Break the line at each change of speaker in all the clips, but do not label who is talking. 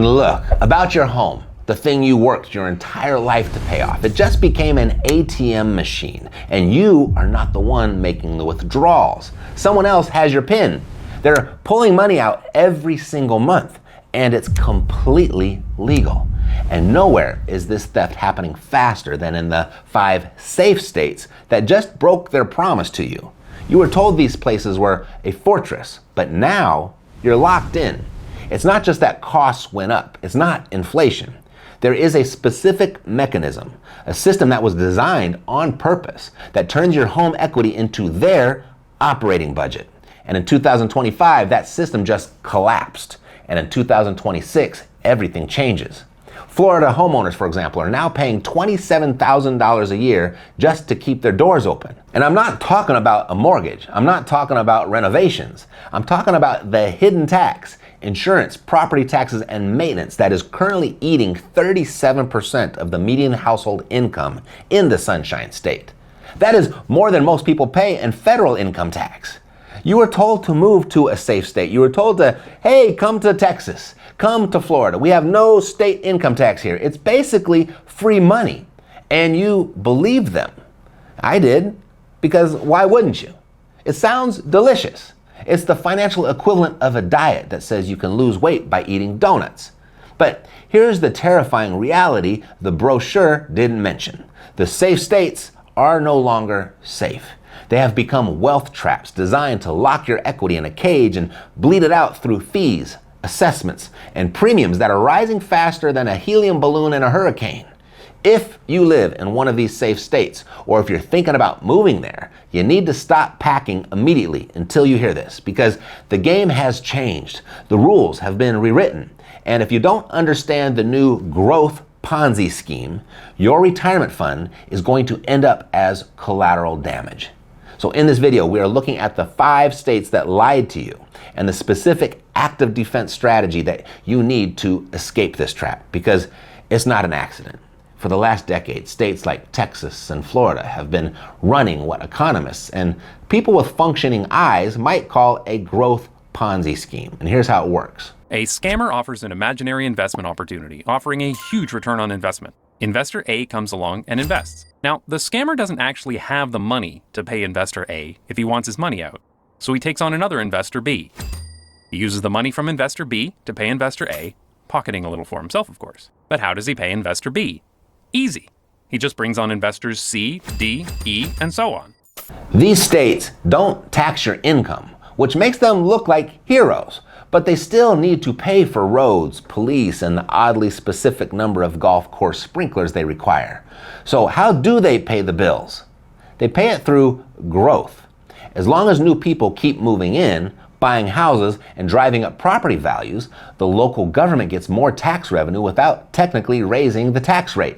And look, about your home, the thing you worked your entire life to pay off. It just became an ATM machine, and you are not the one making the withdrawals. Someone else has your PIN. They're pulling money out every single month, and it's completely legal. And nowhere is this theft happening faster than in the 5 safe states that just broke their promise to you. You were told these places were a fortress, but now you're locked in. It's not just that costs went up. It's not inflation. There is a specific mechanism, a system that was designed on purpose that turns your home equity into their operating budget. And in 2025, that system just collapsed. And in 2026, everything changes. Florida homeowners, for example, are now paying $27,000 a year just to keep their doors open. And I'm not talking about a mortgage. I'm not talking about renovations. I'm talking about the hidden tax, insurance, property taxes, and maintenance that is currently eating 37% of the median household income in the Sunshine State. That is more than most people pay in federal income tax. You were told to move to a safe state. You were told to, hey, come to Texas, come to Florida. We have no state income tax here. It's basically free money. And you believed them. I did, because why wouldn't you? It sounds delicious. It's the financial equivalent of a diet that says you can lose weight by eating donuts. But here's the terrifying reality the brochure didn't mention. The safe states are no longer safe. They have become wealth traps designed to lock your equity in a cage and bleed it out through fees, assessments, and premiums that are rising faster than a helium balloon in a hurricane. If you live in one of these safe states, or if you're thinking about moving there, you need to stop packing immediately until you hear this, because the game has changed. The rules have been rewritten. And if you don't understand the new growth Ponzi scheme, your retirement fund is going to end up as collateral damage. So in this video, we are looking at the 5 states that lied to you and the specific active defense strategy that you need to escape this trap, because it's not an accident. For the last decade, states like Texas and Florida have been running what economists and people with functioning eyes might call a growth Ponzi scheme. And here's how it works.
A scammer offers an imaginary investment opportunity, offering a huge return on investment. Investor A comes along and invests. Now, the scammer doesn't actually have the money to pay Investor A if he wants his money out. So he takes on another Investor B. He uses the money from Investor B to pay Investor A, pocketing a little for himself, of course. But how does he pay Investor B? Easy. He just brings on investors C, D, E, and so on.
These states don't tax your income, which makes them look like heroes, but they still need to pay for roads, police, and the oddly specific number of golf course sprinklers they require. So how do they pay the bills? They pay it through growth. As long as new people keep moving in, buying houses, and driving up property values, the local government gets more tax revenue without technically raising the tax rate.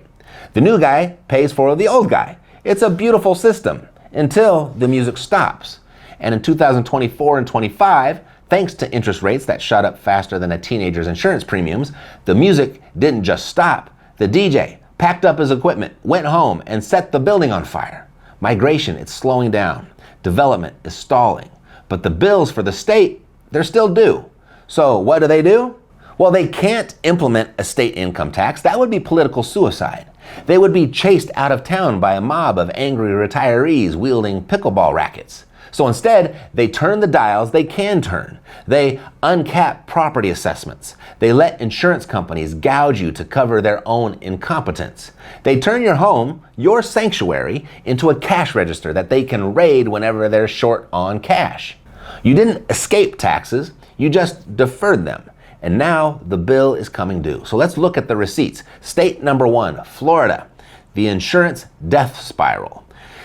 The new guy pays for the old guy. It's a beautiful system until the music stops. And in 2024 and 25, thanks to interest rates that shot up faster than a teenager's insurance premiums, the music didn't just stop. The DJ packed up his equipment, went home, and set the building on fire. Migration is slowing down. Development is stalling. But the bills for the state, they're still due. So what do? Well, they can't implement a state income tax. That would be political suicide. They would be chased out of town by a mob of angry retirees wielding pickleball rackets. So instead, they turn the dials they can turn. They uncap property assessments. They let insurance companies gouge you to cover their own incompetence. They turn your home, your sanctuary, into a cash register that they can raid whenever they're short on cash. You didn't escape taxes, you just deferred them. And now the bill is coming due. So let's look at the receipts. State number 1, Florida, the insurance death spiral.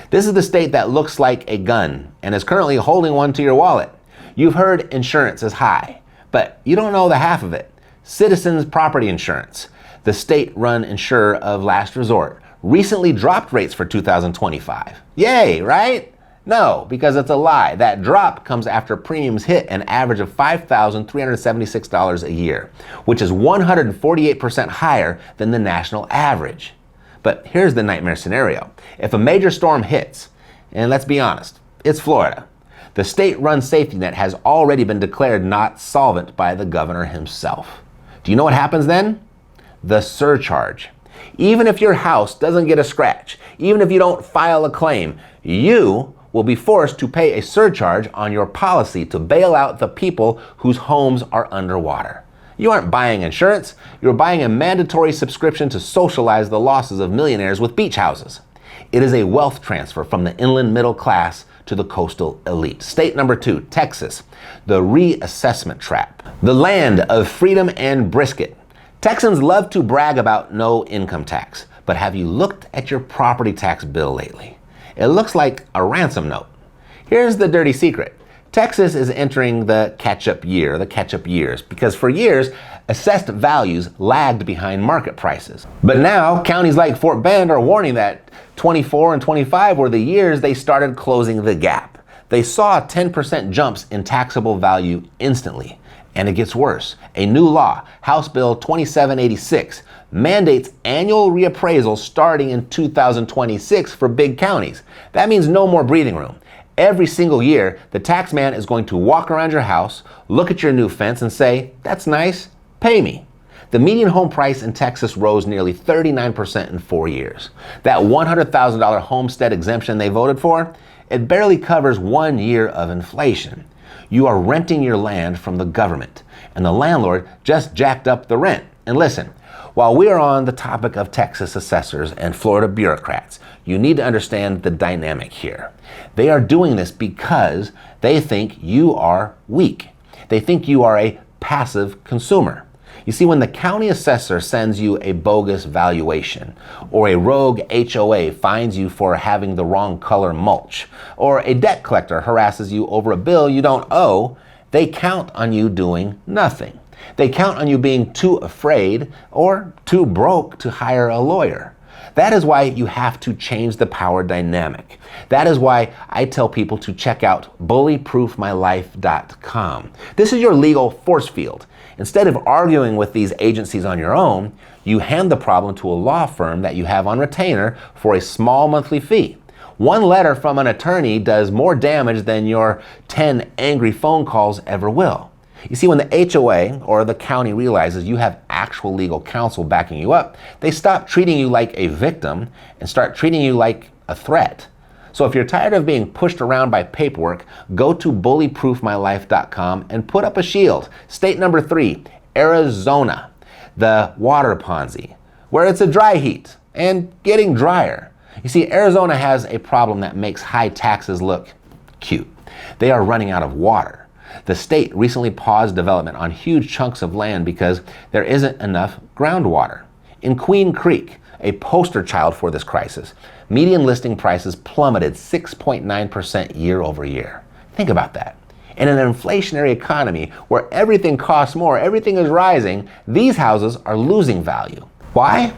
This is the state that looks like a gun and is currently holding one to your wallet. You've heard insurance is high, but you don't know the half of it. Citizens Property Insurance, the state-run insurer of last resort, recently dropped rates for 2025. Yay, right? No, because it's a lie. That drop comes after premiums hit an average of $5,376 a year, which is 148% higher than the national average. But here's the nightmare scenario. If a major storm hits, and let's be honest, it's Florida, the state-run safety net has already been declared not solvent by the governor himself. Do you know what happens then? The surcharge. Even if your house doesn't get a scratch, even if you don't file a claim, you will be forced to pay a surcharge on your policy to bail out the people whose homes are underwater. You aren't buying insurance, you're buying a mandatory subscription to socialize the losses of millionaires with beach houses. It is a wealth transfer from the inland middle class to the coastal elite. State number 2, Texas, the reassessment trap. The land of freedom and brisket. Texans love to brag about no income tax, but have you looked at your property tax bill lately? It looks like a ransom note. Here's the dirty secret. Texas is entering the catch-up years, because for years, assessed values lagged behind market prices. But now, counties like Fort Bend are warning that 24 and 25 were the years they started closing the gap. They saw 10% jumps in taxable value instantly. And it gets worse. A new law, House Bill 2786, mandates annual reappraisal starting in 2026 for big counties. That means no more breathing room. Every single year, the tax man is going to walk around your house, look at your new fence and say, "That's nice, pay me." The median home price in Texas rose nearly 39% in 4 years. That $100,000 homestead exemption they voted for, it barely covers 1 year of inflation. You are renting your land from the government, and the landlord just jacked up the rent. And listen, while we are on the topic of Texas assessors and Florida bureaucrats, you need to understand the dynamic here. They are doing this because they think you are weak. They think you are a passive consumer. You see, when the county assessor sends you a bogus valuation, or a rogue HOA fines you for having the wrong color mulch, or a debt collector harasses you over a bill you don't owe, they count on you doing nothing. They count on you being too afraid or too broke to hire a lawyer. That is why you have to change the power dynamic. That is why I tell people to check out bullyproofmylife.com. This is your legal force field. Instead of arguing with these agencies on your own, you hand the problem to a law firm that you have on retainer for a small monthly fee. One letter from an attorney does more damage than your 10 angry phone calls ever will. You see, when the HOA or the county realizes you have actual legal counsel backing you up, they stop treating you like a victim and start treating you like a threat. So if you're tired of being pushed around by paperwork, go to bullyproofmylife.com and put up a shield. State number 3, Arizona, the water Ponzi, where it's a dry heat and getting drier. You see, Arizona has a problem that makes high taxes look cute. They are running out of water. The state recently paused development on huge chunks of land because there isn't enough groundwater. In Queen Creek, a poster child for this crisis, median listing prices plummeted 6.9% year over year. Think about that. In an inflationary economy where everything costs more, everything is rising, these houses are losing value. Why?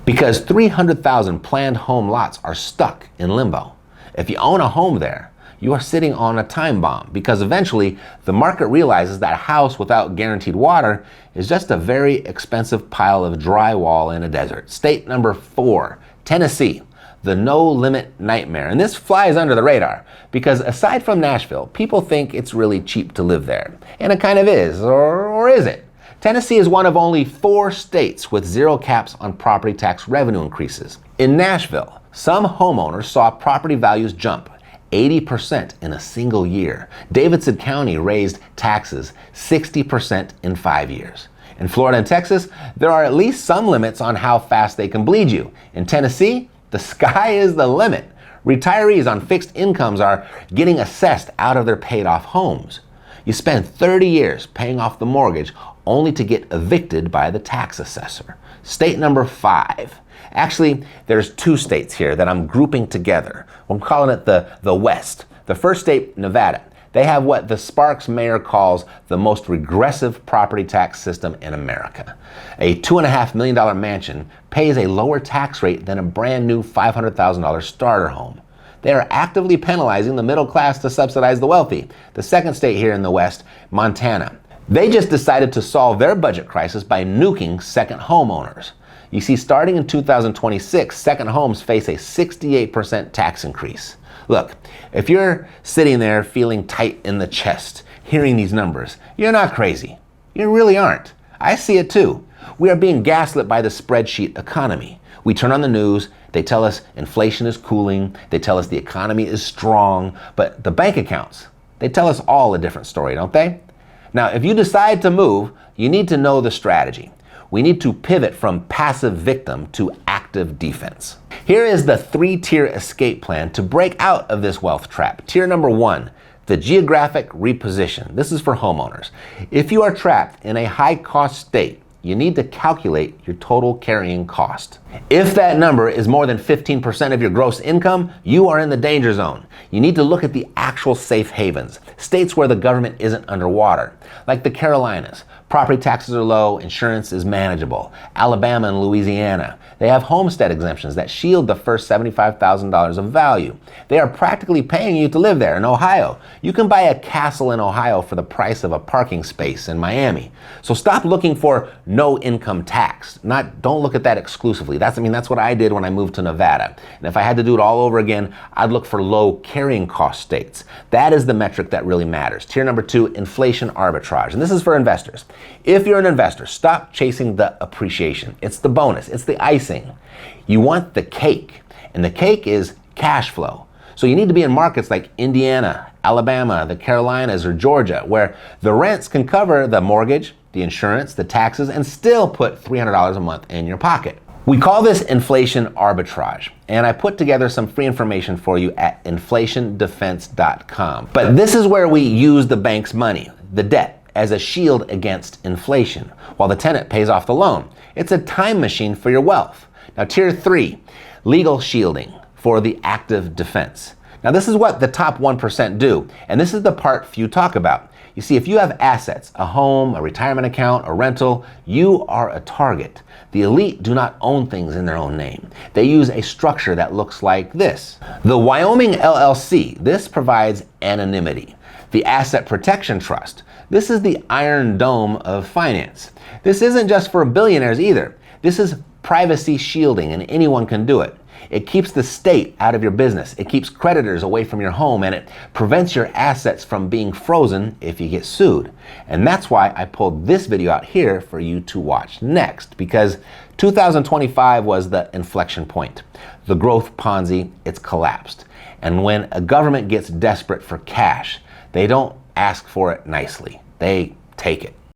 Because 300,000 planned home lots are stuck in limbo. If you own a home there, you are sitting on a time bomb, because eventually the market realizes that a house without guaranteed water is just a very expensive pile of drywall in a desert. State number 4, Tennessee, the no-limit nightmare. And this flies under the radar because aside from Nashville, people think it's really cheap to live there. And it kind of is, or is it? Tennessee is one of only 4 states with zero caps on property tax revenue increases. In Nashville, some homeowners saw property values jump 80% in a single year. Davidson County raised taxes 60% in 5 years. In Florida and Texas, there are at least some limits on how fast they can bleed you. In Tennessee, the sky is the limit. Retirees on fixed incomes are getting assessed out of their paid-off homes. You spend 30 years paying off the mortgage only to get evicted by the tax assessor. State number 5. Actually, there's 2 states here that I'm grouping together. I'm calling it the West. The first state, Nevada. They have what the Sparks mayor calls the most regressive property tax system in America. A $2.5 million mansion pays a lower tax rate than a brand new $500,000 starter home. They are actively penalizing the middle class to subsidize the wealthy. The second state here in the West, Montana. They just decided to solve their budget crisis by nuking second homeowners. You see, starting in 2026, second homes face a 68% tax increase. Look, if you're sitting there feeling tight in the chest, hearing these numbers, you're not crazy. You really aren't. I see it too. We are being gaslit by the spreadsheet economy. We turn on the news, they tell us inflation is cooling, they tell us the economy is strong, but the bank accounts, they tell us all a different story, don't they? Now, if you decide to move, you need to know the strategy. We need to pivot from passive victim to active defense. Here is the 3-tier escape plan to break out of this wealth trap. Tier number 1, the geographic reposition. This is for homeowners. If you are trapped in a high-cost state, you need to calculate your total carrying cost. If that number is more than 15% of your gross income, you are in the danger zone. You need to look at the actual safe havens, states where the government isn't underwater, like the Carolinas. Property taxes are low, insurance is manageable. Alabama and Louisiana, they have homestead exemptions that shield the first $75,000 of value. They are practically paying you to live there. In Ohio, you can buy a castle in Ohio for the price of a parking space in Miami. So stop looking for no income tax. Don't look at that exclusively. That's what I did when I moved to Nevada. And if I had to do it all over again, I'd look for low carrying cost states. That is the metric that really matters. Tier number 2, inflation arbitrage. And this is for investors. If you're an investor, stop chasing the appreciation. It's the bonus. It's the icing. You want the cake. And the cake is cash flow. So you need to be in markets like Indiana, Alabama, the Carolinas, or Georgia, where the rents can cover the mortgage, the insurance, the taxes, and still put $300 a month in your pocket. We call this inflation arbitrage, and I put together some free information for you at inflationdefense.com. But this is where we use the bank's money, the debt, as a shield against inflation, while the tenant pays off the loan. It's a time machine for your wealth. Now, tier 3, legal shielding for the active defense. Now, this is what the top 1% do, and this is the part few talk about. You see, if you have assets, a home, a retirement account, a rental, you are a target. The elite do not own things in their own name. They use a structure that looks like this. The Wyoming LLC, this provides anonymity. The Asset Protection Trust, this is the Iron Dome of finance. This isn't just for billionaires either. This is privacy shielding, and anyone can do it. It keeps the state out of your business. It keeps creditors away from your home, and it prevents your assets from being frozen if you get sued. And that's why I pulled this video out here for you to watch next, because 2025 was the inflection point. The growth Ponzi, it's collapsed. And when a government gets desperate for cash, they don't ask for it nicely. They take it.